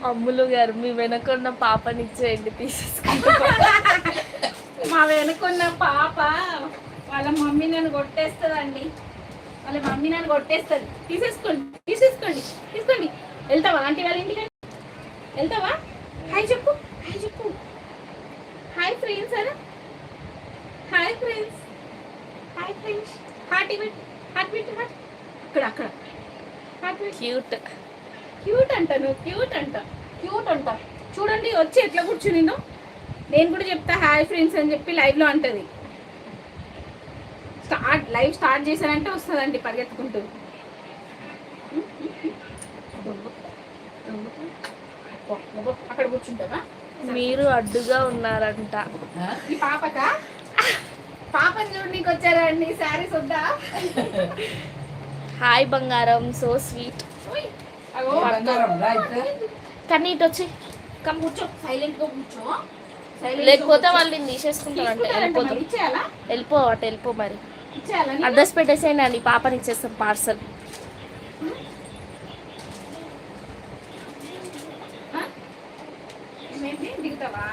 అమ్ములు గారు మీ వెనకున్న పాపని ఇచ్చేయండి తీసేసుకుంటాం. మా వెనుకున్న పాప వాళ్ళ మమ్మీ నన్ను కొట్టేస్తుందండి. వాళ్ళ మమ్మీ నన్ను కొట్టేస్తుంది. తీసేసుకోండి తీసేసుకోండి తీసుకోండి. వెళ్తావా ఆంటీ వాళ్ళ ఇంటికి? వెళ్తావా? హాయ్ చెప్పు, హాయ్ చెప్పు. హాయ్ ఫ్రెండ్స్ అరా, hi friends, hi friends. Heart ఇవ్వండి, హార్ట్ బిట్, హార్ట్ అక్కడ అక్కడ హార్ట్ బిట్. క్యూట్. క్యూట్ అంట, నువ్వు క్యూట్ అంట, క్యూట్ అంట. చూడండి వచ్చి ఎట్లా కూర్చుని నేను కూడా చెప్తా హాయ్ ఫ్రెండ్స్ అని చెప్పి లైవ్లో అంటది. లైవ్ స్టార్ట్ చేశానంటే వస్తుందండి పరిగెత్తుకుంటూ. అక్కడ కూర్చుంటావా? మీరు అడ్డుగా ఉన్నారంట. ఈ పాపకా? పాపని చూడనీకి వచ్చారా అండి? శారీస్ వద్దా? హాయ్ బంగారం, సో స్వీట్. కానీ ఇటు వచ్చి కమ్ కూర్చో, సైలెంట్ గా కూర్చో. లేకపోతే వాళ్ళు నేను తీసేసుకుంటారంట. వెళ్ళిపోతాం, ఇచ్చేయాలా? వెళ్ళిపో అటు వెళ్ళిపో. మరి ఇచ్చేయాలా? అడ్రస్ పెట్టేసేయండి, పాపని ఇచ్చేస్తాం పార్సల్. దిగుతావా?